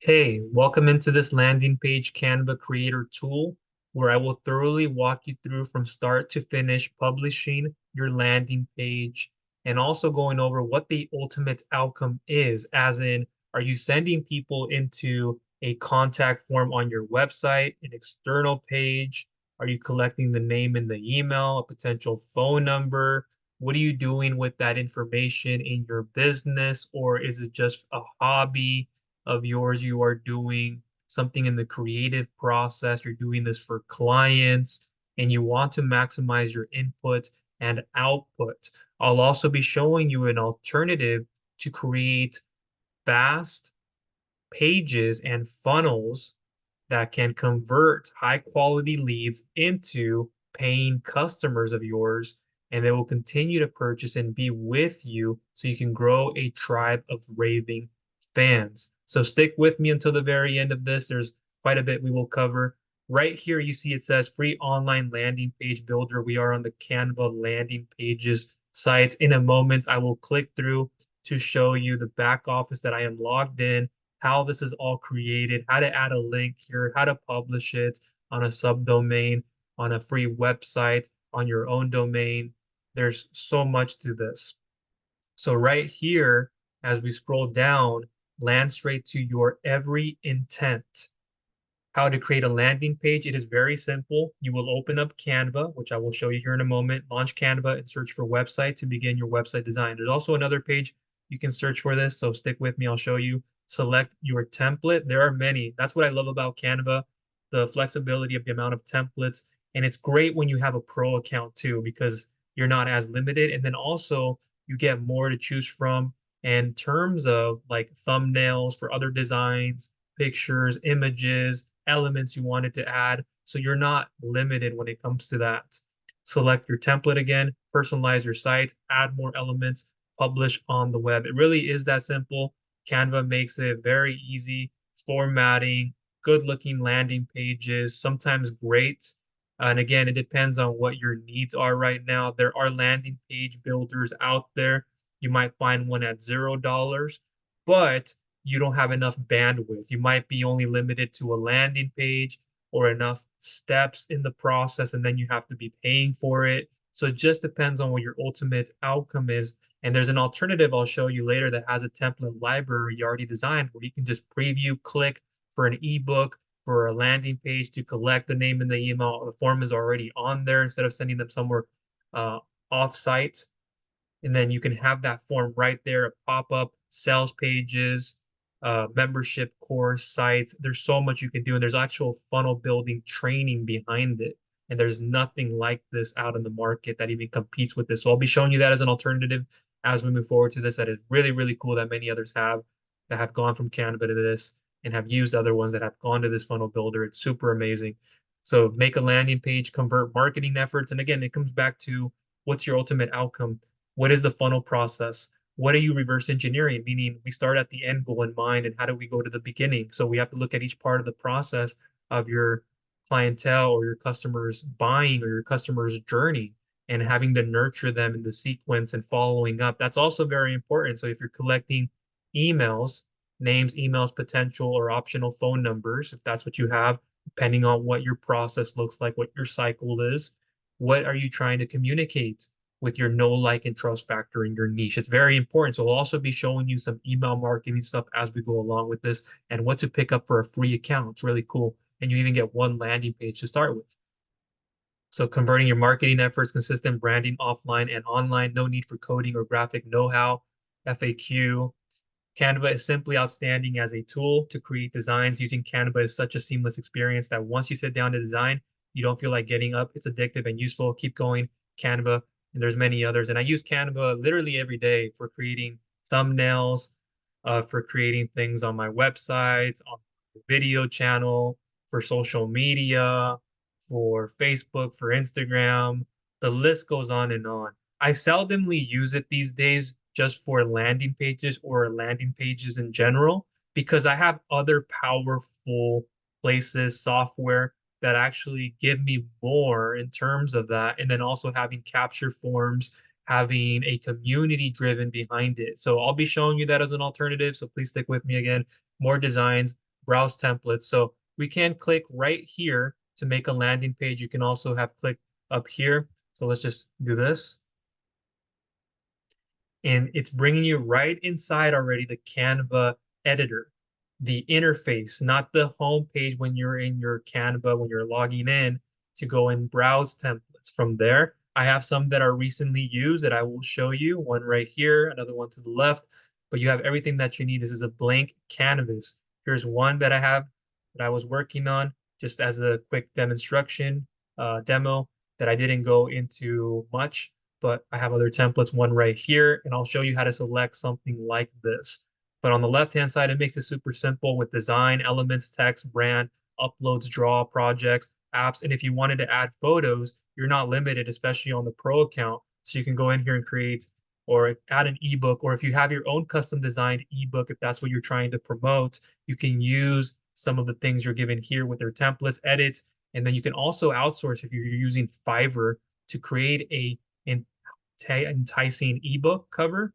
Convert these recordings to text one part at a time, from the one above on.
Hey, welcome into this landing page Canva creator tool where I will thoroughly walk you through from start to finish publishing your landing page and also going over what the ultimate outcome is, as in, are you sending people into a contact form on your website, an external page? Are you collecting the name and the email, a potential phone number? What are you doing with that information in your business, or is it just a hobby of yours? You are doing something in the creative process, you're doing this for clients, and you want to maximize your input and output. I'll also be showing you an alternative to create fast pages and funnels that can convert high quality leads into paying customers of yours, and they will continue to purchase and be with you so you can grow a tribe of raving fans. So stick with me until the very end of this. There's quite a bit we will cover. Right here, you see it says free online landing page builder. We are on the Canva landing pages sites. In a moment, I will click through to show you the back office that I am logged in, how this is all created, how to add a link here, how to publish it on a subdomain, on a free website, on your own domain. There's so much to this. So right here, as we scroll down, land straight to your every intent. How to create a landing page. It is very simple. You will open up Canva, which I will show you here in a moment, launch Canva and search for website to begin your website design. There's also another page you can search for this, so stick with me. I'll show you. Select your template. There are many. That's what I love about Canva, the flexibility of the amount of templates. And it's great when you have a pro account too, because you're not as limited. And then also you get more to choose from in terms of like thumbnails for other designs, pictures, images, elements you wanted to add. So you're not limited when it comes to that. Select your template again, personalize your site, add more elements, publish on the web. It really is that simple. Canva makes it very easy, formatting, good looking landing pages, sometimes great. And again, it depends on what your needs are right now. There are landing page builders out there. You might find one at $0, but you don't have enough bandwidth. You might be only limited to a landing page or enough steps in the process, and then you have to be paying for it. So it just depends on what your ultimate outcome is. And there's an alternative I'll show you later that has a template library you already designed where you can just preview, click for an ebook, for a landing page to collect the name and the email. The form is already on there instead of sending them somewhere uh, off site. And then you can have that form right there, pop up sales pages, membership course sites. There's so much you can do, and there's actual funnel building training behind it. And there's nothing like this out in the market that even competes with this. So I'll be showing you that as an alternative as we move forward to this. That is really, really cool that many others have that have gone from Canva to this and have used other ones that have gone to this funnel builder. It's super amazing. So make a landing page, convert marketing efforts. And again, it comes back to what's your ultimate outcome? What is the funnel process? What are you reverse engineering? Meaning we start at the end goal in mind and how do we go to the beginning? So we have to look at each part of the process of your clientele or your customers buying or your customers journey and having to nurture them in the sequence and following up. That's also very important. So if you're collecting emails, names, emails, potential or optional phone numbers, if that's what you have, depending on what your process looks like, what your cycle is, what are you trying to communicate with your know, like, and trust factor in your niche? It's very important. So we'll also be showing you some email marketing stuff as we go along with this and what to pick up for a free account. It's really cool. And you even get one landing page to start with. So converting your marketing efforts, consistent branding offline and online, no need for coding or graphic know-how, FAQ. Canva is simply outstanding as a tool to create designs. Using Canva is such a seamless experience that once you sit down to design, you don't feel like getting up. It's addictive and useful. Keep going, Canva, and there's many others. And I use Canva literally every day for creating thumbnails, for creating things on my website, on my video channel, for social media, for Facebook, for Instagram. The list goes on and on. I seldomly use it these days just for landing pages or landing pages in general because I have other powerful places, software that actually give me more in terms of that. And then also having capture forms, having a community driven behind it. So I'll be showing you that as an alternative. So please stick with me again. More designs, browse templates. So we can click right here to make a landing page. You can also have click up here. So let's just do this. And it's bringing you right inside already the Canva editor, the interface, not the home page when you're in your Canva, when you're logging in to go and browse templates. From there, I have some that are recently used that I will show you, one right here, another one to the left, but you have everything that you need. This is a blank canvas. Here's one that I have that I was working on just as a quick demonstration, demo that I didn't go into much, but I have other templates, one right here, and I'll show you how to select something like this. But on the left-hand side, it makes it super simple with design, elements, text, brand, uploads, draw, projects, apps. And if you wanted to add photos, you're not limited, especially on the pro account. So you can go in here and create or add an ebook, or if you have your own custom designed ebook, if that's what you're trying to promote, you can use some of the things you're given here with their templates, edit, and then you can also outsource if you're using Fiverr to create a enticing ebook cover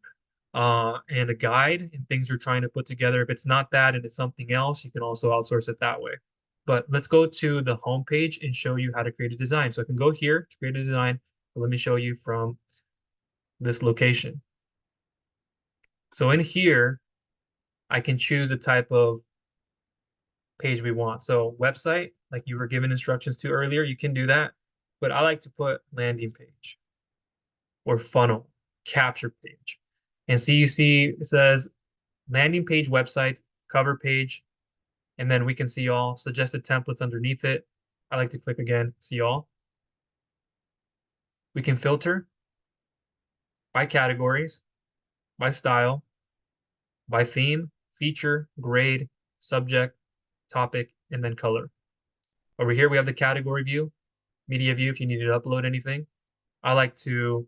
and a guide and things you're trying to put together. If it's not that and it's something else, you can also outsource it that way. But let's go to the home page and show you how to create a design. So I can go here to create a design, but let me show you from this location. So in here, I can choose a type of page we want. So website, like you were given instructions to earlier, you can do that. But I like to put landing page or funnel, capture page. And so you see it says landing page website, cover page, and then we can see all suggested templates underneath it. I like to click again, see all. We can filter by categories, by style, by theme, feature, grade, subject, topic, and then color. Over here, we have the category view, media view if you need to upload anything. I like to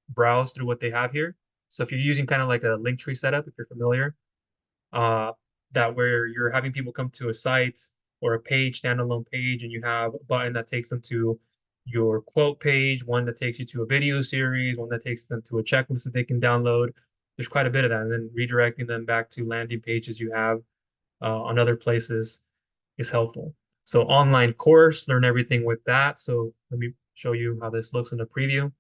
browse through what they have here. So if you're using kind of like a link tree setup, if you're familiar, uh, that where you're having people come to a site or a page, standalone page, and you have a button that takes them to your quote page, one that takes you to a video series, one that takes them to a checklist that they can download. There's quite a bit of that. And then redirecting them back to landing pages you have on other places is helpful. So online course, learn everything with that. So let me show you how this looks in the preview.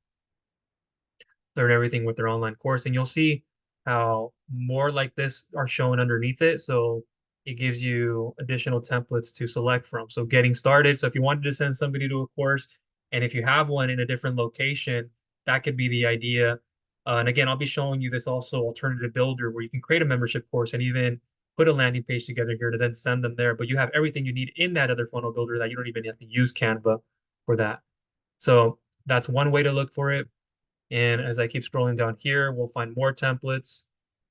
Learn everything with their online course, and you'll see how more like this are shown underneath it. So it gives you additional templates to select from. So getting started. So if you wanted to send somebody to a course, and if you have one in a different location, that could be the idea. And again, I'll be showing you this also alternative builder where you can create a membership course and even put a landing page together here to then send them there. But you have everything you need in that other funnel builder that you don't even have to use Canva for that. So that's one way to look for it. And as I keep scrolling down here, we'll find more templates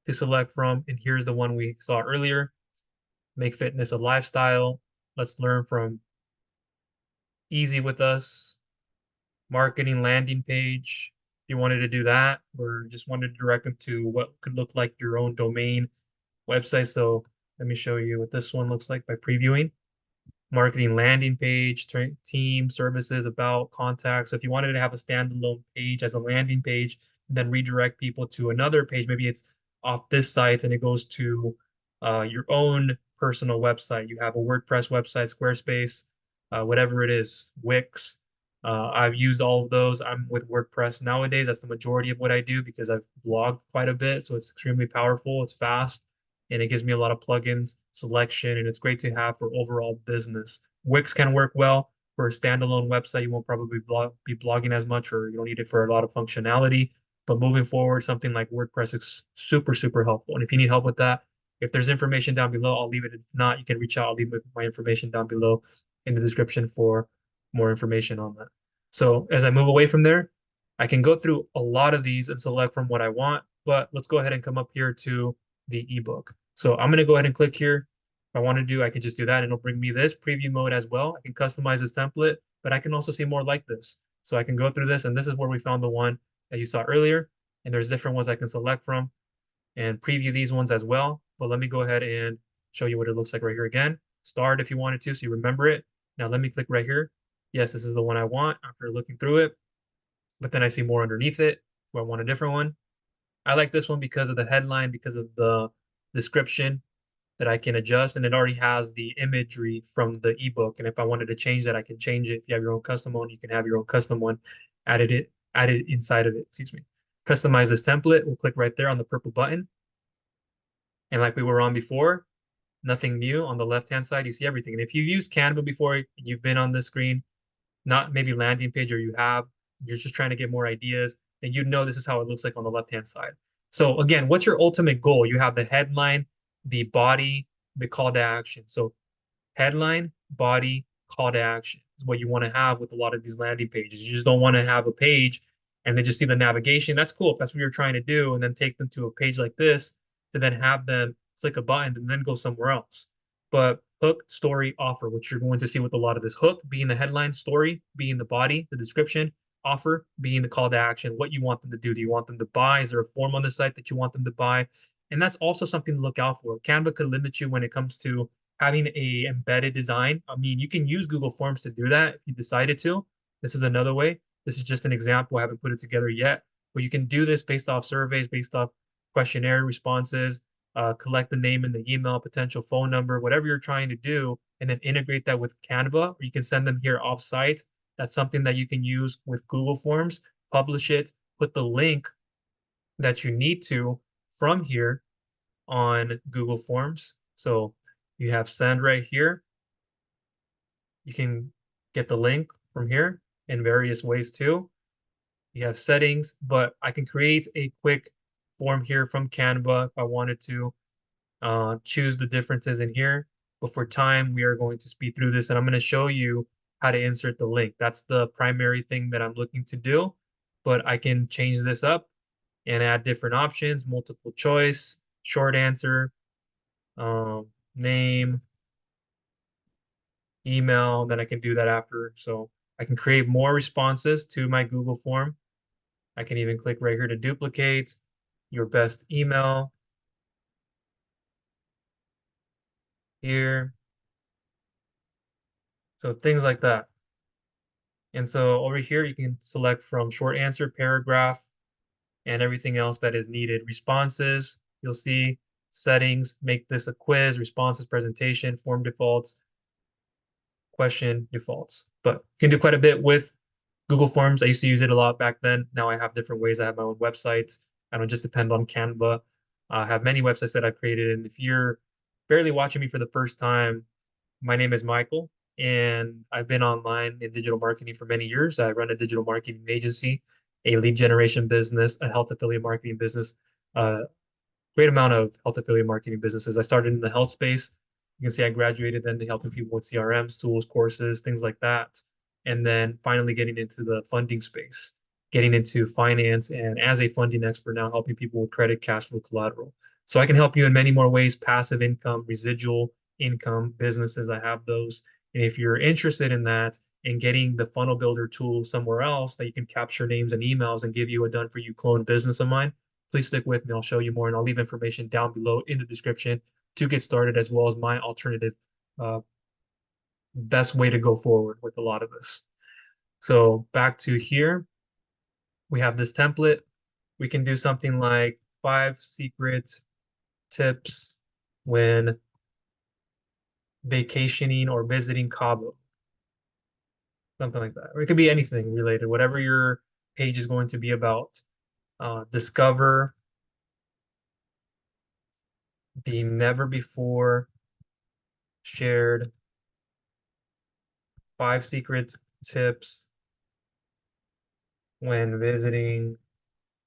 to select from. And here's the one we saw earlier, make fitness a lifestyle. Let's learn from easy with us, marketing landing page. If you wanted to do that, or just wanted to direct them to what could look like your own domain website. So let me show you what this one looks like by previewing. Marketing landing page, team, services, about, contacts. So if you wanted to have a standalone page as a landing page, then redirect people to another page, maybe it's off this site and it goes to your own personal website. You have a WordPress website, Squarespace, whatever it is, Wix. I've used all of those. I'm with WordPress nowadays. That's the majority of what I do because I've blogged quite a bit. So it's extremely powerful. It's fast and it gives me a lot of plugins, selection, and it's great to have for overall business. Wix can work well for a standalone website. You won't probably be blogging as much, or you don't need it for a lot of functionality. But moving forward, something like WordPress is super, super helpful. And if you need help with that, if there's information down below, I'll leave it. If not, you can reach out. I'll leave my information down below in the description for more information on that. So as I move away from there, I can go through a lot of these and select from what I want, but let's go ahead and come up here to the ebook. So I'm going to go ahead and click here. If I want to do, I can just do that and it'll bring me this preview mode as well. I can customize this template, but I can also see more like this. So I can go through this, and this is where we found the one that you saw earlier. And there's different ones I can select from and preview these ones as well. But let me go ahead and show you what it looks like right here again. Start if you wanted to, so you remember it. Now let me click right here. Yes, this is the one I want after looking through it. But then I see more underneath it where I want a different one. I like this one because of the headline, because of the description. that I can adjust, and it already has the imagery from the ebook. And if I wanted to change that, I can change it. If you have your own custom one, you can have your own custom one added inside of it. Excuse me. Customize this template. We'll click right there on the purple button. And like we were on before, nothing new on the left-hand side. You see everything. And if you've used Canva before, you've been on this screen, not maybe landing page, or you're just trying to get more ideas, then you know this is how it looks like on the left-hand side. So again, what's your ultimate goal? You have the headline, the body, the call to action. So headline, body, call to action is what you want to have with a lot of these landing pages. You just don't want to have a page and they just see the navigation. That's cool if that's what you're trying to do, and then take them to a page like this to then have them click a button and then go somewhere else. But hook, story, offer, which you're going to see with a lot of this. Hook being the headline, story being the body, the description, offer being the call to action, what you want them to do. Do you want them to buy? Is there a form on the site that you want them to buy? And that's also something to look out for. Canva could limit you when it comes to having a embedded design. I mean, you can use Google Forms to do that if you decided to. This is another way. This is just an example. I haven't put it together yet, but you can do this based off surveys, based off questionnaire responses, collect the name and the email, potential phone number, whatever you're trying to do, and then integrate that with Canva, or you can send them here off-site. That's something that you can use with Google Forms, publish it, put the link that you need to from here on Google Forms. So you have send right here. You can get the link from here in various ways too. You have settings, but I can create a quick form here from Canva if I wanted to choose the differences in here. But for time, we are going to speed through this and I'm going to show you how to insert the link. That's the primary thing that I'm looking to do, but I can change this up and add different options, multiple choice, short answer, name, email, then I can do that after. So I can create more responses to my Google form. I can even click right here to duplicate your best email here. So things like that. And so over here, you can select from short answer, paragraph, and everything else that is needed. Responses, you'll see settings, make this a quiz, responses, presentation, form defaults, question defaults. But you can do quite a bit with Google Forms. I used to use it a lot back then. Now I have different ways. I have my own websites. I don't just depend on Canva. I have many websites that I've created. And if you're barely watching me for the first time, my name is Michael, and I've been online in digital marketing for many years. I run a digital marketing agency, a lead generation business, a health affiliate marketing business, great amount of health affiliate marketing businesses. I started in the health space. You can see I graduated then to helping people with CRMs, tools, courses, things like that. And then finally getting into the funding space, getting into finance, and as a funding expert now helping people with credit, cash flow, collateral. So I can help you in many more ways, passive income, residual income, businesses. I have those. And if you're interested in that and getting the funnel builder tool somewhere else that you can capture names and emails and give you a done for you clone business of mine, please stick with me. I'll show you more, and I'll leave information down below in the description to get started, as well as my alternative uh, best way to go forward with a lot of this. So back to here, we have this template. We can do something like 5 secret tips when vacationing or visiting Cabo, something like that. Or it could be anything related, whatever your page is going to be about. Discover the never before shared 5 secret tips when visiting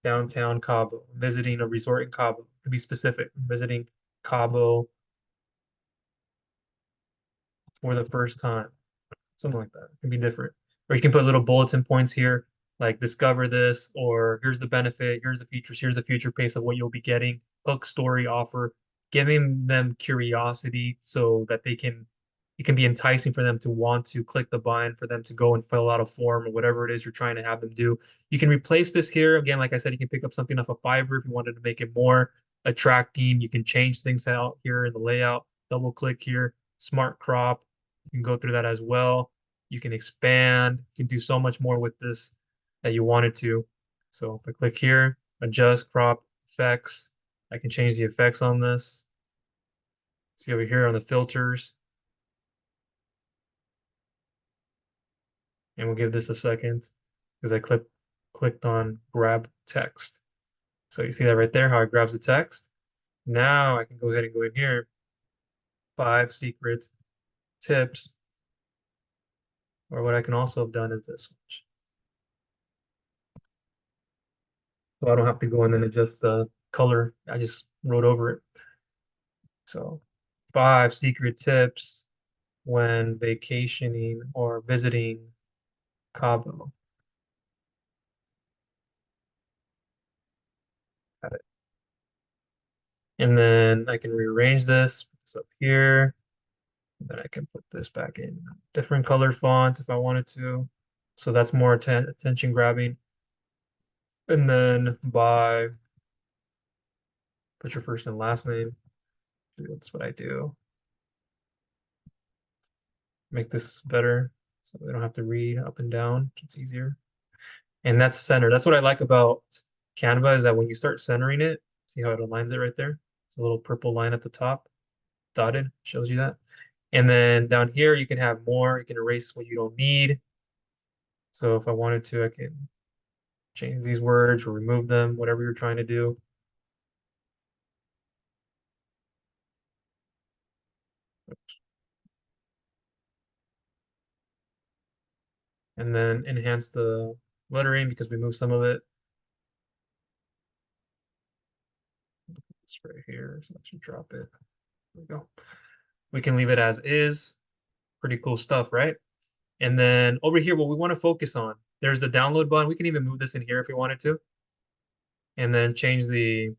downtown Cabo, visiting a resort in Cabo. To be specific, visiting Cabo for the first time, something like that. It can be different. Or you can put little bulletin points here, like discover this, or here's the benefit, here's the features, here's the future pace of what you'll be getting, hook, story, offer, giving them curiosity so that it can be enticing for them to want to click the button, for them to go and fill out a form or whatever it is you're trying to have them do. You can replace this here. Again, like I said, you can pick up something off of Fiverr if you wanted to make it more attracting. You can change things out here in the layout. Double click here, smart crop. You can go through that as well. You can expand. You can do so much more with this that you wanted to. So if I click here, adjust crop effects, I can change the effects on this. See over here on the filters, and we'll give this a second because I clicked on grab text. So you see that right there, how it grabs the text. Now I can go ahead and go in here, 5 secret tips, or what I can also have done is this. So I don't have to go in and adjust the color. I just wrote over it. So 5 secret tips when vacationing or visiting Cabo. Got it. And then I can rearrange this, put this up here. And then I can put this back in a different color font if I wanted to. So that's more attention grabbing. And then put your first and last name. That's what I do. Make this better so they don't have to read up and down. It's easier. And that's center. That's what I like about Canva is that when you start centering it, see how it aligns it right there? It's a little purple line at the top, dotted, shows you that. And then down here, you can have more. You can erase what you don't need. So if I wanted to, I can change these words or remove them, whatever you're trying to do. And then enhance the lettering because we moved some of it. It's right here, so I should drop it. There we go. We can leave it as is. Pretty cool stuff, right? And then over here, what we want to focus on, there's the download button. We can even move this in here if we wanted to. And then change the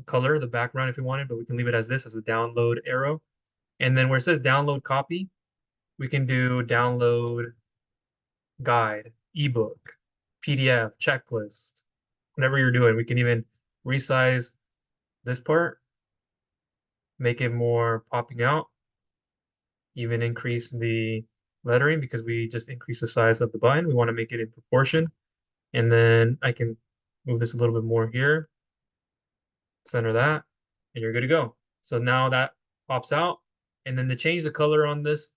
color, the background if we wanted, but we can leave it as this, as a download arrow. And then where it says download copy, we can do download guide, ebook, PDF, checklist, whatever you're doing. We can even resize this part, make it more popping out, even increase the lettering because we just increase the size of the button. We want to make it in proportion. And then I can move this a little bit more here, center that, and you're good to go. So now that pops out. And then to change the color on this,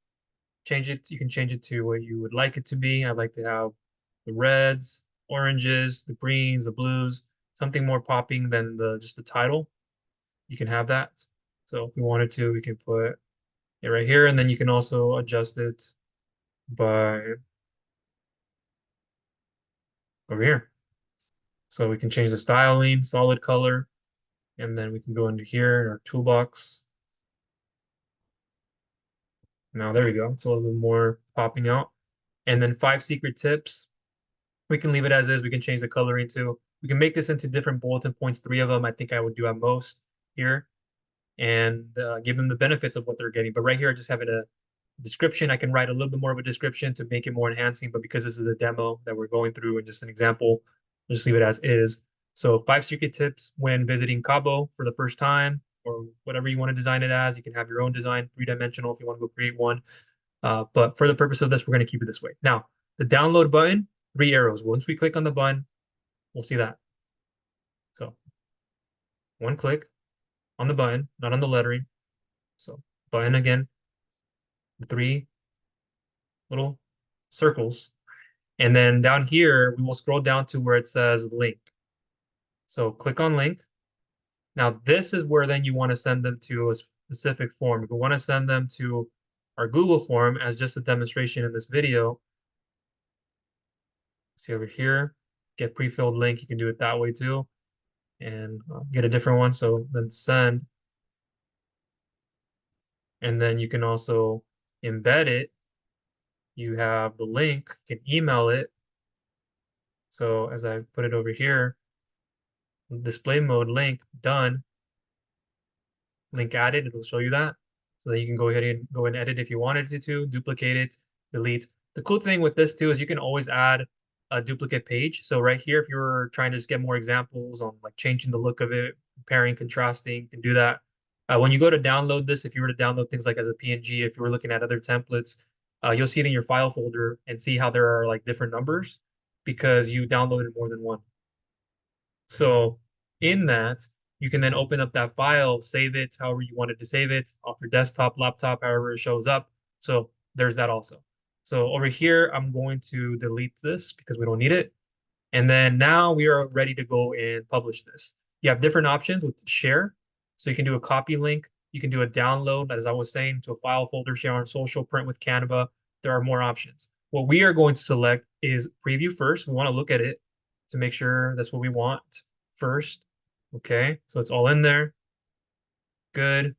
you can change it to what you would like it to be. I'd like to have the reds, oranges, the greens, the blues, something more popping than just the title. You can have that. So if we wanted to, we can put it right here, and then you can also adjust it by over here. So we can change the styling, solid color, and then we can go into here in our toolbox. Now there we go. It's a little bit more popping out. And then 5 secret tips. We can leave it as is. We can change the coloring too. We can make this into different bulletin points, 3 of them. I think I would do at most here and give them the benefits of what they're getting. But right here, I just have it a description. I can write a little bit more of a description to make it more enhancing. But because this is a demo that we're going through and just an example, we'll just leave it as is. So 5 secret tips when visiting Cabo for the first time or whatever you want to design it as. You can have your own design, 3-dimensional if you want to go create one. But for the purpose of this, we're going to keep it this way. Now, the download button, 3 arrows. Once we click on the button, we'll see that. So 1 click on the button, not on the lettering. So button again, 3 little circles. And then down here, we will scroll down to where it says link. So click on link. Now this is where then you want to send them to a specific form. If you want to send them to our Google form as just a demonstration in this video, see over here, get pre-filled link. You can do it that way too. And get a different one. So then send. And then you can also embed it. You have the link, you can email it. So as I put it over here, display mode link done, link added, it'll show you that. So then you can go ahead and go and edit if you wanted to, duplicate it, delete. The cool thing with this too is you can always add a duplicate page. So right here, if you're trying to just get more examples on like changing the look of it, comparing, contrasting, you can do that. When you go to download this, if you were to download things like as a PNG, if you were looking at other templates, you'll see it in your file folder and see how there are like different numbers because you downloaded more than one. So in that, You can then open up that file, save it however you wanted to save it off your desktop, laptop, however it shows up. So there's that also. So over here, I'm going to delete this because we don't need it. And then now we are ready to go and publish this. You have different options with share. So you can do a copy link. You can do a download, as I was saying, to a file folder, share on social, print with Canva. There are more options. What we are going to select is preview first. We want to look at it to make sure that's what we want first. Okay, so it's all in there. Good.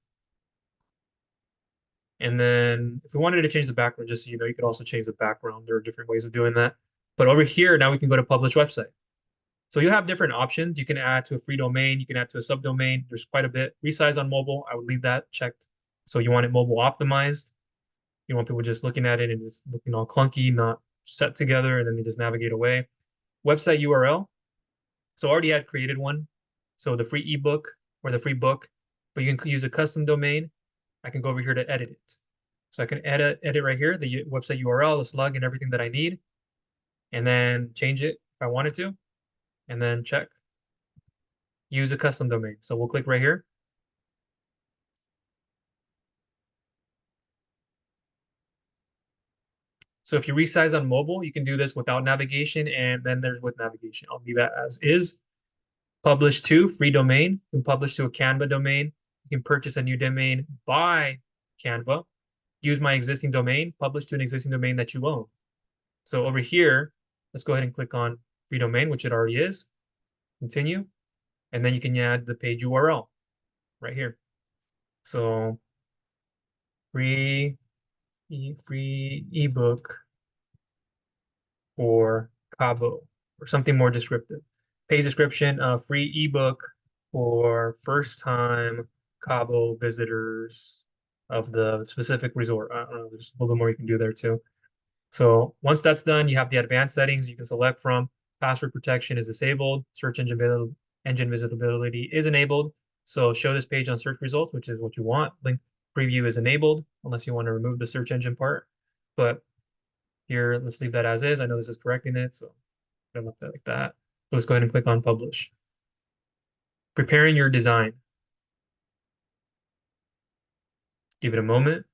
And then if we wanted to change the background, just so you know, you could also change the background. There are different ways of doing that. But over here, now we can go to publish website. So you have different options. You can add to a free domain. You can add to a subdomain. There's quite a bit. Resize on mobile, I would leave that checked. So you want it mobile optimized. You want people just looking at it and it's looking all clunky, not set together, and then they just navigate away. Website URL. So I already had created one. So the free ebook or the free book, but you can use a custom domain. I can go over here to edit it. So I can edit right here, the website URL, the slug, and everything that I need, and then change it if I wanted to, and then check. Use a custom domain. So we'll click right here. So if you resize on mobile, you can do this without navigation, and then there's with navigation. I'll leave that as is. Publish to free domain. You can publish to a Canva domain. You can purchase a new domain by Canva. Use my existing domain, publish to an existing domain that you own. So over here, let's go ahead and click on free domain, which it already is. Continue. And then you can add the page URL right here. So free ebook for Cabo or something more descriptive. Page description, free ebook for first time Cabo visitors of the specific resort. I don't know, there's a little bit more you can do there too. So once that's done, you have the advanced settings you can select from. Password protection is disabled. Search engine visibility is enabled. So show this page on search results, which is what you want. Link preview is enabled, unless you want to remove the search engine part. But here, let's leave that as is. I know this is correcting it, so I left that like that. So let's go ahead and click on publish. Preparing your design. Give it a moment.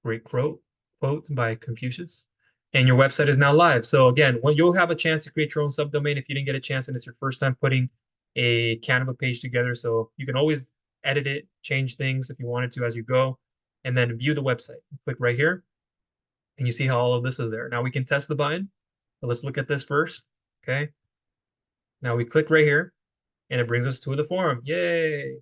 Great quote by Confucius. And your website is now live. So again, when you'll have a chance to create your own subdomain if you didn't get a chance and it's your first time putting a Canva page together. So you can always edit it, change things if you wanted to as you go, and then view the website. Click right here, and you see how all of this is there. Now we can test the button, but let's look at this first. Okay. Now we click right here, and it brings us to the forum. Yay!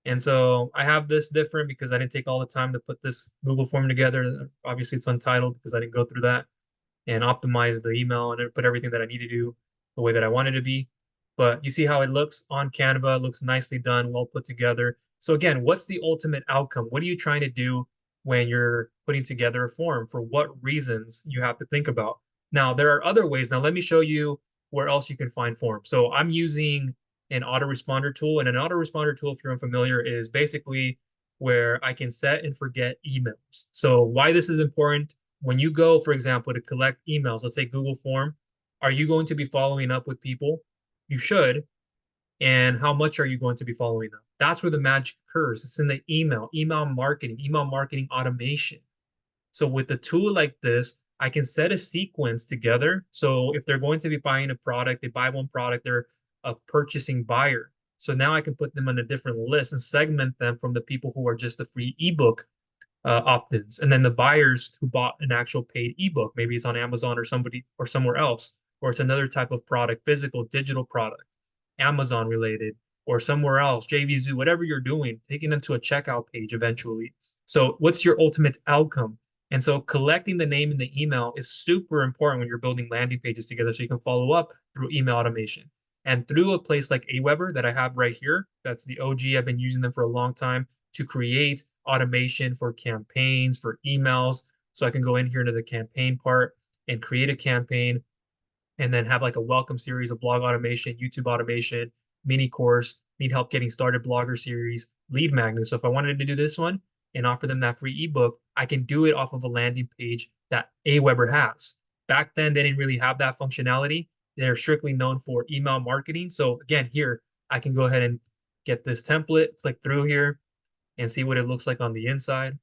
And so I have this different because I didn't take all the time to put this Google form together. Obviously, it's untitled because I didn't go through that and optimize the email and put everything that I need to do the way that I want it to be. But you see how it looks on Canva. It looks nicely done, well put together. So again, what's the ultimate outcome? What are you trying to do when you're putting together a form? For what reasons you have to think about? Now, there are other ways. Now, let me show you where else you can find forms. So I'm using an autoresponder tool. And an autoresponder tool, if you're unfamiliar, is basically where I can set and forget emails. So why this is important, when you go, for example, to collect emails, let's say Google form, are you going to be following up with people? You should. And how much are you going to be following up? That's where the magic occurs. It's in the email marketing automation. So with a tool like this, I can set a sequence together. So if they're going to be buying a product, they buy one product, they're a purchasing buyer. So now I can put them on a different list and segment them from the people who are just the free ebook opt-ins, and then the buyers who bought an actual paid ebook. Maybe it's on Amazon or somebody or somewhere else, or it's another type of product, physical, digital product, Amazon related, or somewhere else, JVZoo, whatever you're doing, taking them to a checkout page eventually. So what's your ultimate outcome? And so collecting the name and the email is super important when you're building landing pages together so you can follow up through email automation. And through a place like Aweber that I have right here, that's the OG, I've been using them for a long time to create automation for campaigns, for emails. So I can go in here to the campaign part and create a campaign and then have like a welcome series, of blog automation, YouTube automation, mini course, need help getting started blogger series, lead magnet. So if I wanted to do this one and offer them that free ebook, I can do it off of a landing page that Aweber has. Back then, they didn't really have that functionality. They're strictly known for email marketing. So again, here I can go ahead and get this template, click through here and see what it looks like on the inside.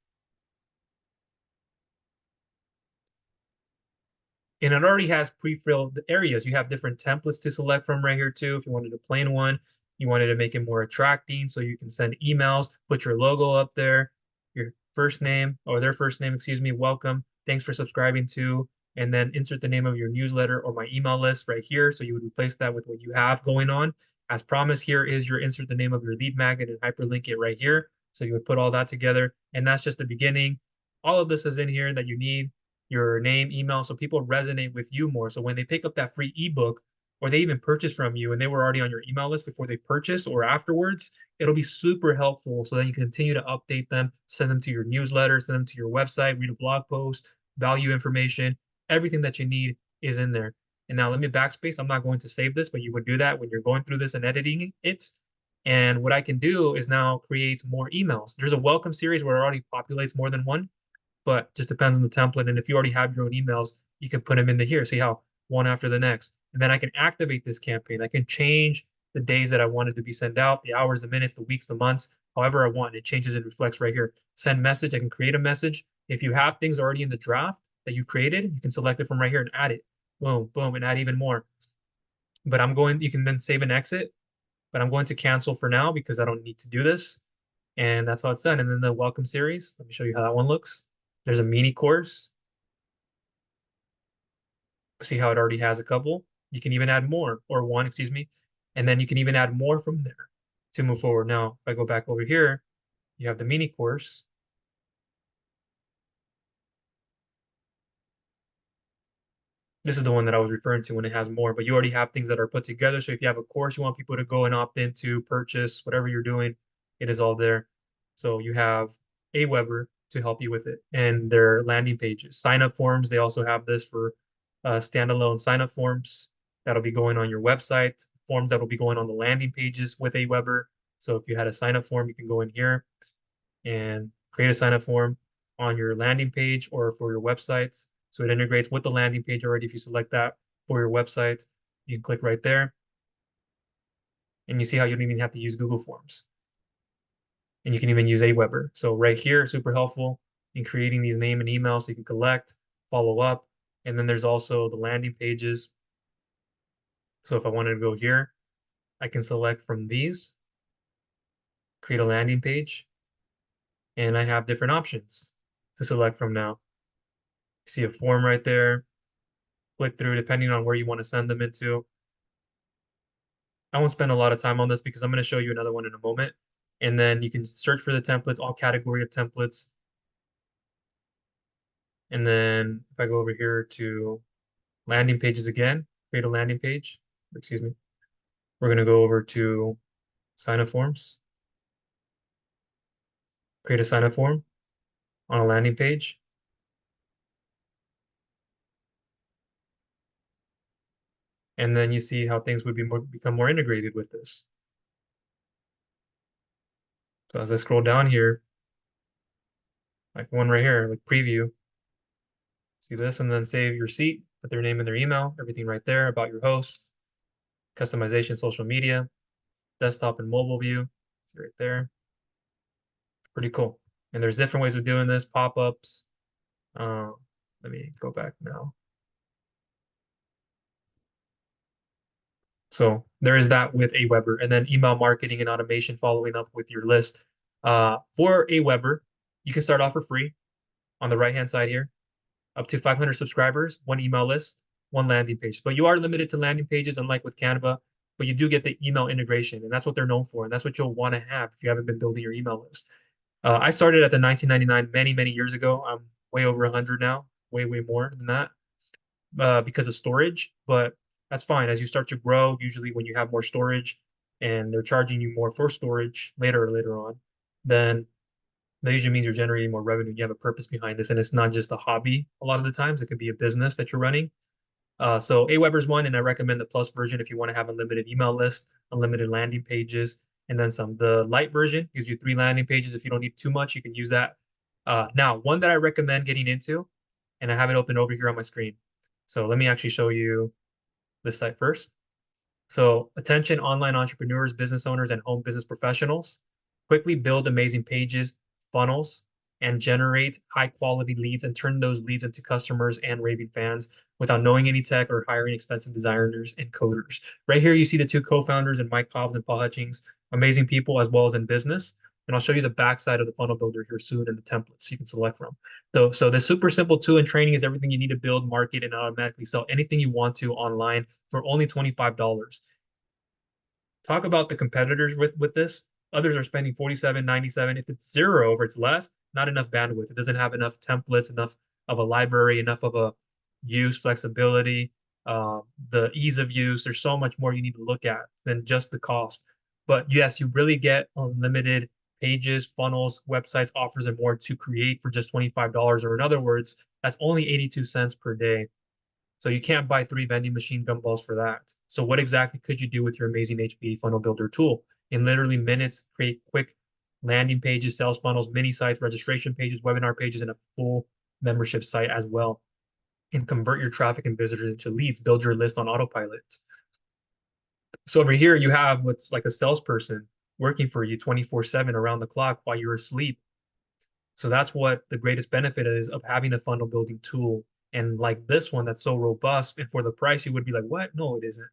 And it already has pre-filled areas. You have different templates to select from right here too. If you wanted a plain one, you wanted to make it more attracting, so you can send emails, put your logo up there, your first name or their first name, excuse me, welcome, thanks for subscribing to, and then insert the name of your newsletter or my email list right here. So you would replace that with what you have going on. As promised, here is your insert the name of your lead magnet and hyperlink it right here. So you would put all that together, and that's just the beginning. All of this is in here that you need, your name, email, so people resonate with you more. So when they pick up that free ebook, or they even purchase from you and they were already on your email list before they purchase or afterwards, it'll be super helpful. So then you continue to update them, send them to your newsletter, send them to your website, read a blog post, value information, everything that you need is in there. And now let me backspace. I'm not going to save this, but you would do that when you're going through this and editing it. And what I can do is now create more emails. There's a welcome series where it already populates more than one, but just depends on the template. And if you already have your own emails, you can put them into here. See how one after the next. And then I can activate this campaign. I can change the days that I wanted to be sent out, the hours, the minutes, the weeks, the months, however I want. It changes and reflects right here. Send message. I can create a message. If you have things already in the draft that you created, you can select it from right here and add it. Boom, boom, and add even more. But you can then save and exit. But I'm going to cancel for now because I don't need to do this. And that's how it's done. And then the welcome series, let me show you how that one looks. There's a mini course. See how it already has a couple? You can even add more, or one, excuse me. And then you can even add more from there to move forward. Now, if I go back over here, you have the mini course. This is the one that I was referring to when it has more, but you already have things that are put together. So if you have a course you want people to go and opt into, purchase, whatever you're doing, it is all there. So you have Aweber to help you with it and their landing pages. Sign up forms, they also have this for standalone sign up forms that'll be going on your website, forms that will be going on the landing pages with Aweber. So if you had a sign up form, you can go in here and create a sign up form on your landing page or for your websites. So it integrates with the landing page already. If you select that for your website, you can click right there and you see how you don't even have to use Google Forms. And you can even use Aweber. So right here, super helpful in creating these name and email so you can collect, follow up. And then there's also the landing pages. So if I wanted to go here, I can select from these, create a landing page, and I have different options to select from now. See a form right there, click through depending on where you want to send them into. I won't spend a lot of time on this because I'm going to show you another one in a moment. And then you can search for the templates, all category of templates. And then if I go over here to landing pages again, create a landing page, excuse me. We're going to go over to sign up forms, create a sign up form on a landing page. And then you see how things would become more integrated with this. So as I scroll down here, like one right here, like preview, see this, and then save your seat, put their name and their email, everything right there about your hosts, customization, social media, desktop and mobile view. See right there. Pretty cool. And there's different ways of doing this, pop-ups. Um, Let me go back now. So there is that with Aweber, and then email marketing and automation following up with your list. For Aweber, you can start off for free on the right-hand side here, up to 500 subscribers, one email list, one landing page. But you are limited to landing pages, unlike with Canva, but you do get the email integration, and that's what they're known for, and that's what you'll want to have if you haven't been building your email list. I started at the 1999 many, many years ago. I'm way over 100 now, way, way more than that because of storage, but that's fine. As you start to grow, usually when you have more storage and they're charging you more for storage later on, then that usually means you're generating more revenue. You have a purpose behind this, and it's not just a hobby. A lot of the times, it could be a business that you're running. So Aweber's one, and I recommend the Plus version if you want to have unlimited email list, unlimited landing pages, and then some. The Lite version gives you 3 landing pages. If you don't need too much, you can use that. Now, one that I recommend getting into, and I have it open over here on my screen. So let me actually show you this site first. So attention online entrepreneurs, business owners, and home business professionals. Quickly build amazing pages, funnels, and generate high quality leads and turn those leads into customers and raving fans without knowing any tech or hiring expensive designers and coders. Right here, you see the two co-founders and Mike Cobbs and Paul Hutchings, amazing people as well as in business. And I'll show you the backside of the funnel builder here soon and the templates you can select from. So the super simple tool and training is everything you need to build, market, and automatically sell anything you want to online for only $25. Talk about the competitors with this. Others are spending 47.97. If it's zero or it's less, not enough bandwidth. It doesn't have enough templates, enough of a library, enough of a use flexibility, the ease of use. There's so much more you need to look at than just the cost. But yes, you really get unlimited pages, funnels, websites, offers, and more to create for just $25. Or in other words, that's only 82 cents per day. So you can't buy 3 vending machine gumballs for that. So what exactly could you do with your amazing HBA funnel builder tool? In literally minutes, create quick landing pages, sales funnels, mini sites, registration pages, webinar pages, and a full membership site as well. And convert your traffic and visitors into leads. Build your list on autopilot. So over here, you have what's like a salesperson working for you 24/7 around the clock while you're asleep. So that's what the greatest benefit is of having a funnel building tool. And like this one that's so robust, and for the price, you would be like, what? No, it isn't.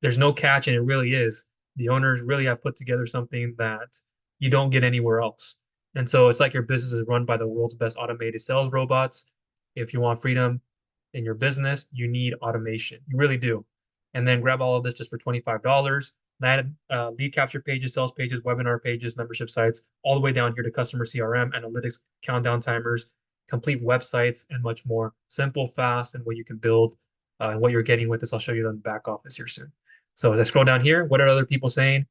There's no catch, and it really is. The owners really have put together something that you don't get anywhere else. And so it's like your business is run by the world's best automated sales robots. If you want freedom in your business, you need automation. You really do. And then grab all of this just for $25. Lead capture pages, sales pages, webinar pages, membership sites, all the way down here to customer CRM, analytics, countdown timers, complete websites, and much more. Simple, fast, and what you can build and what you're getting with this. I'll show you in the back office here soon. So as I scroll down here, what are other people saying?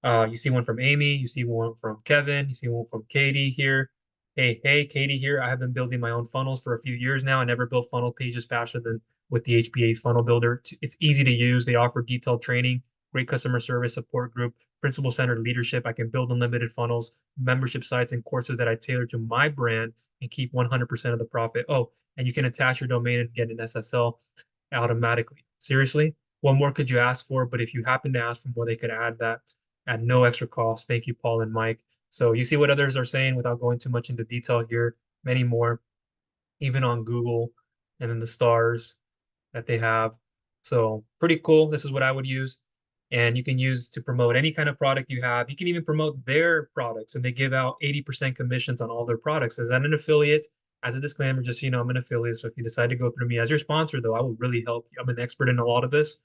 You see one from Amy, you see one from Kevin, you see one from Katie here. Hey, Katie here. I have been building my own funnels for a few years now. I never built funnel pages faster than with the HBA Funnel Builder. It's easy to use. They offer detailed training, great customer service support group, principal-centered leadership. I can build unlimited funnels, membership sites, and courses that I tailor to my brand and keep 100% of the profit. Oh, and you can attach your domain and get an SSL automatically. Seriously? What more could you ask for? But if you happen to ask for more, they could add that at no extra cost. Thank you, Paul and Mike. So you see what others are saying without going too much into detail here. Many more, even on Google and then the stars that they have. So pretty cool. This is what I would use. And you can use to promote any kind of product you have. You can even promote their products, and they give out 80% commissions on all their products. Is that an affiliate? As a disclaimer, just so you know, I'm an affiliate. So if you decide to go through me as your sponsor, though, I will really help you. I'm an expert in a lot of this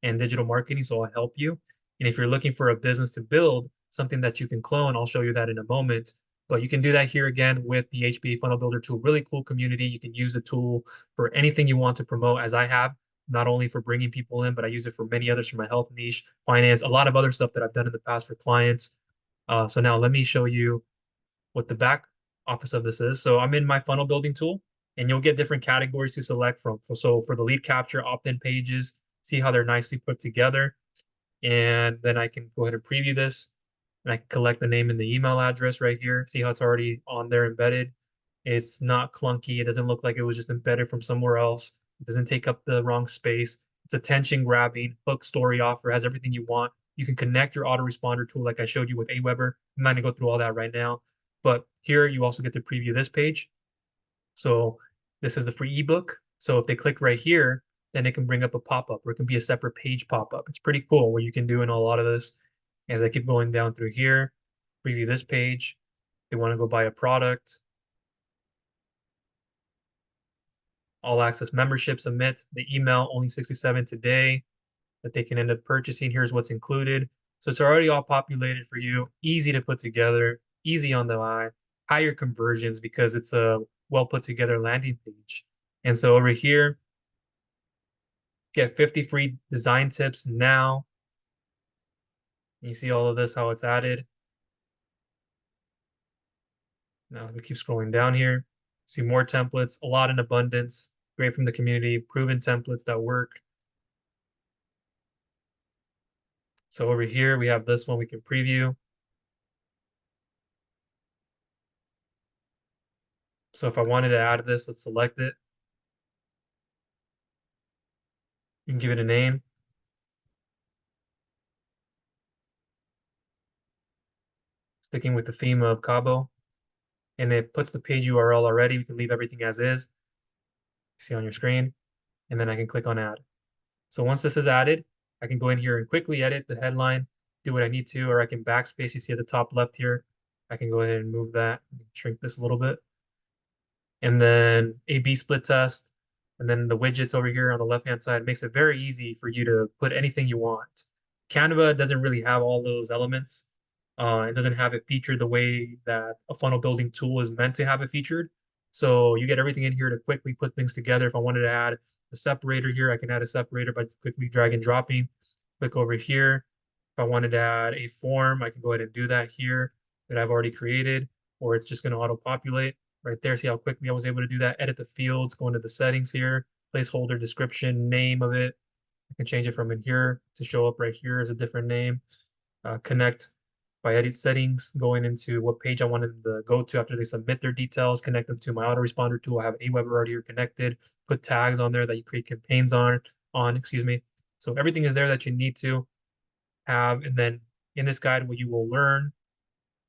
and digital marketing, so I'll help you. And if you're looking for a business to build, something that you can clone, I'll show you that in a moment. But you can do that here again with the HBA Funnel Builder tool. Really cool community. You can use the tool for anything you want to promote, as I have, not only for bringing people in, but I use it for many others for my health niche, finance, a lot of other stuff that I've done in the past for clients. So now let me show you what the back office of this is. So I'm in my funnel building tool, and you'll get different categories to select from. So for the lead capture, opt-in pages, see how they're nicely put together. And then I can go ahead and preview this, and I can collect the name and the email address right here. See how it's already on there embedded. It's not clunky. It doesn't look like it was just embedded from somewhere else. It doesn't take up the wrong space. It's attention grabbing, hook, story, offer, has everything you want. You can connect your autoresponder tool like I showed you with Aweber. I'm not gonna go through all that right now, but here you also get to preview this page. So this is the free ebook. So if they click right here, then it can bring up a pop-up, or it can be a separate page pop-up. It's pretty cool what you can do in a lot of this. As I keep going down through here, preview this page. They want to go buy a product. All access membership, submit the email, only 67 today that they can end up purchasing. Here's what's included. So it's already all populated for you, easy to put together, easy on the eye, higher conversions because it's a well put together landing page. And so over here, get 50 free design tips now. You see all of this, how it's added. Now we keep scrolling down here. See more templates, a lot in abundance, great from the community, proven templates that work. So over here, we have this one we can preview. So if I wanted to add this, let's select it. You can give it a name, sticking with the theme of Cabo, and it puts the page URL already. We can leave everything as is, see on your screen, and then I can click on add. So once this is added, I can go in here and quickly edit the headline, do what I need to, or I can backspace. You see at the top left here, I can go ahead and move that, shrink this a little bit. And then A/B split test, and then the widgets over here on the left-hand side makes it very easy for you to put anything you want. Canva doesn't really have all those elements. It doesn't have it featured the way that a funnel building tool is meant to have it featured. So you get everything in here to quickly put things together. If I wanted to add a separator here, I can add a separator by quickly drag and dropping. Click over here. If I wanted to add a form, I can go ahead and do that here that I've already created, or it's just going to auto-populate right there. See how quickly I was able to do that? Edit the fields, go into the settings here, placeholder, description, name of it. I can change it from in here to show up right here as a different name. Connect by edit settings, going into what page I wanted them to go to after they submit their details, connect them to my autoresponder tool. I have Aweber already here connected, put tags on there that you create campaigns excuse me. So everything is there that you need to have. And then in this guide, what you will learn,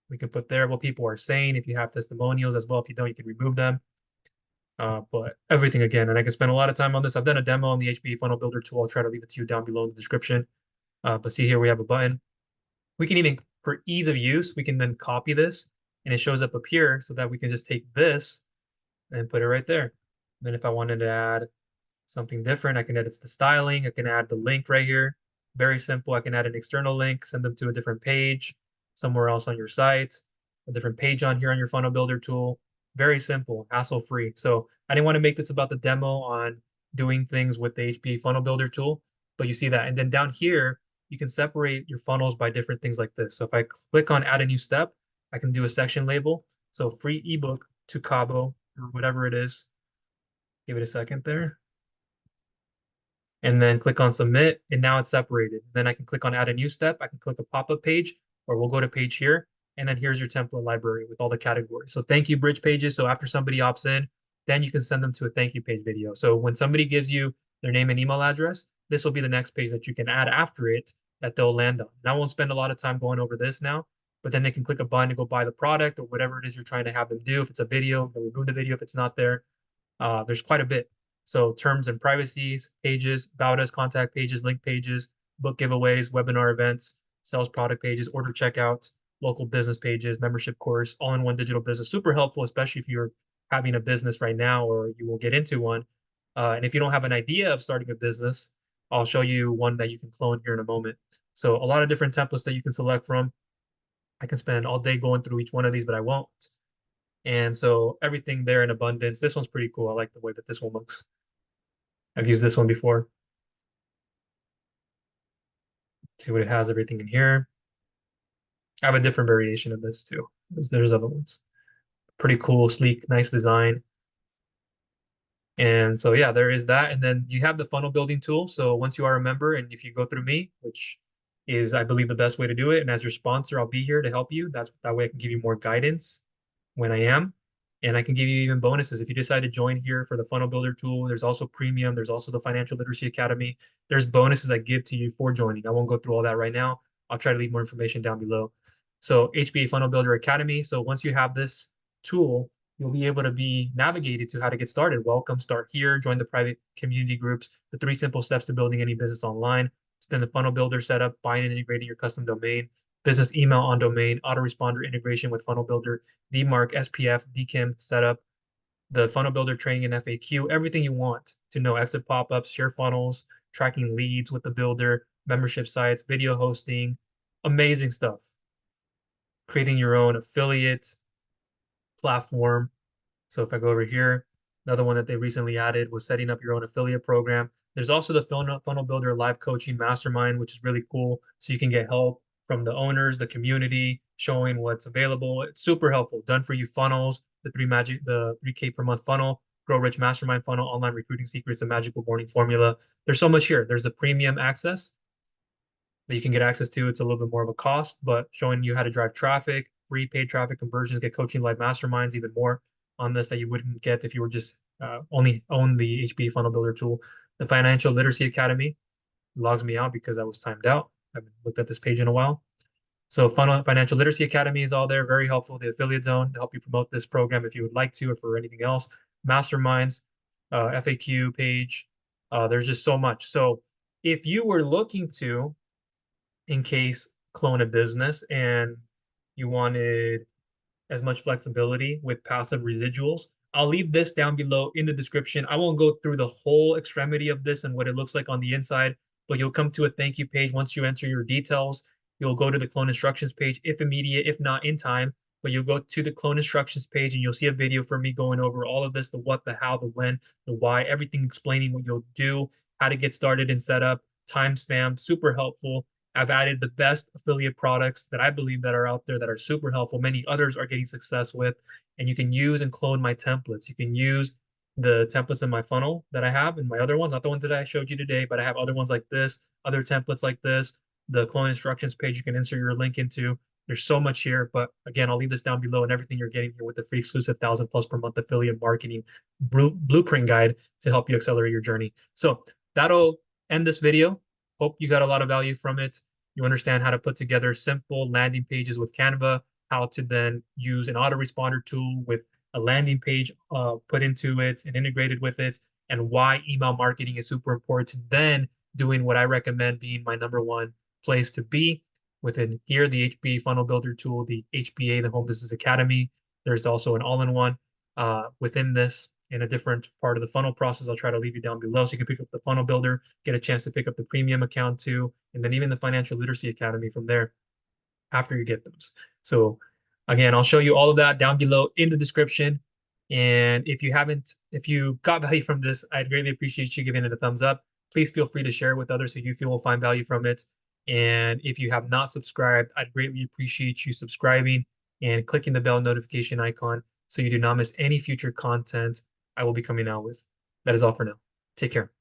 we can put there what people are saying. If you have testimonials as well, if you don't, you can remove them. But everything again, and I can spend a lot of time on this. I've done a demo on the HBA Funnel Builder tool. I'll try to leave it to you down below in the description. But see here, we have a button. We can even, for ease of use, we can then copy this and it shows up here so that we can just take this and put it right there. Then if I wanted to add something different, I can edit the styling. I can add the link right here. Very simple. I can add an external link, send them to a different page somewhere else on your site, a different page on here on your funnel builder tool. Very simple, hassle-free. So I didn't want to make this about the demo on doing things with the HBA funnel builder tool, but you see that. And then down here, you can separate your funnels by different things like this. So if I click on add a new step, I can do a section label. So free ebook to Cabo or whatever it is. Give it a second there. And then click on submit, and now it's separated. Then I can click on add a new step. I can click a pop-up page, or we'll go to page here. And then here's your template library with all the categories. So thank you bridge pages. So after somebody opts in, then you can send them to a thank you page video. So when somebody gives you their name and email address, this will be the next page that you can add after it that they'll land on. And I won't spend a lot of time going over this now, but then they can click a button to go buy the product or whatever it is you're trying to have them do. If it's a video, they'll remove the video if it's not there. There's quite a bit. So terms and privacies, pages, about us, contact pages, link pages, book giveaways, webinar events, sales product pages, order checkouts, local business pages, membership course, all-in-one digital business. Super helpful, especially if you're having a business right now or you will get into one. And if you don't have an idea of starting a business, I'll show you one that you can clone here in a moment. So a lot of different templates that you can select from. I can spend all day going through each one of these, but I won't. And so everything there in abundance. This one's pretty cool. I like the way that this one looks. I've used this one before. See what it has, everything in here. I have a different variation of this too. There's other ones. Pretty cool, sleek, nice design. And so yeah, there is that. And then you have the funnel building tool. So once you are a member and if you go through me, which is I believe the best way to do it, and as your sponsor, I'll be here to help you. That way I can give you more guidance when I am. And I can give you even bonuses if you decide to join here for the funnel builder tool. There's also premium. There's also the Financial Literacy Academy. There's bonuses I give to you for joining. I won't go through all that right now. I'll try to leave more information down below. So HBA Funnel Builder Academy. So once you have this tool, you'll be able to be navigated to how to get started. Welcome, start here, join the private community groups, the 3 simple steps to building any business online. Then the funnel builder setup, buying and integrating your custom domain, business email on domain, autoresponder integration with funnel builder, DMARC, SPF, DKIM setup, the funnel builder training and FAQ, everything you want to know, exit pop-ups, share funnels, tracking leads with the builder, membership sites, video hosting, amazing stuff. Creating your own affiliate platform. So if I go over here, another one that they recently added was setting up your own affiliate program. There's also the Funnel Builder Live Coaching Mastermind, which is really cool. So you can get help from the owners, the community, showing what's available. It's super helpful. Done for you funnels, the 3K per month funnel, Grow Rich Mastermind funnel, online recruiting secrets, the magical morning formula. There's so much here. There's the premium access that you can get access to. It's a little bit more of a cost, but showing you how to drive traffic, free paid traffic conversions, get coaching live masterminds, even more on this that you wouldn't get if you were just only own the HBA Funnel Builder tool. The Financial Literacy Academy logs me out because I was timed out. I haven't looked at this page in a while. So Financial Literacy Academy is all there, very helpful. The affiliate zone to help you promote this program if you would like to, or for anything else. Masterminds, FAQ page. There's just so much. So if you were looking to, in case, clone a business and you wanted as much flexibility with passive residuals. I'll leave this down below in the description. I won't go through the whole extremity of this and what it looks like on the inside, but you'll come to a thank you page once you enter your details. You'll go to the clone instructions page, if immediate, if not in time, but you'll go to the clone instructions page and you'll see a video from me going over all of this, the what, the how, the when, the why, everything explaining what you'll do, how to get started and set up, timestamp, super helpful. I've added the best affiliate products that I believe that are out there that are super helpful. Many others are getting success with, and you can use and clone my templates. You can use the templates in my funnel that I have and my other ones, not the ones that I showed you today, but I have other ones like this, other templates like this, the clone instructions page you can insert your link into. There's so much here, but again, I'll leave this down below and everything you're getting here with the free exclusive 1,000+ per month affiliate marketing blueprint guide to help you accelerate your journey. So that'll end this video. Hope you got a lot of value from it. You understand how to put together simple landing pages with Canva, how to then use an autoresponder tool with a landing page put into it and integrated with it, and why email marketing is super important. Then doing what I recommend being my #1 place to be within here, the HBA Funnel Builder tool, the HBA, the Home Business Academy. There's also an all-in-one within this in a different part of the funnel process. I'll try to leave you down below so you can pick up the funnel builder, get a chance to pick up the premium account too, and then even the Financial Literacy Academy from there after you get those. So again, I'll show you all of that down below in the description. And if you got value from this, I'd greatly appreciate you giving it a thumbs up. Please feel free to share it with others who you feel will find value from it. And if you have not subscribed, I'd greatly appreciate you subscribing and clicking the bell notification icon so you do not miss any future content I will be coming out with. That is all for now. Take care.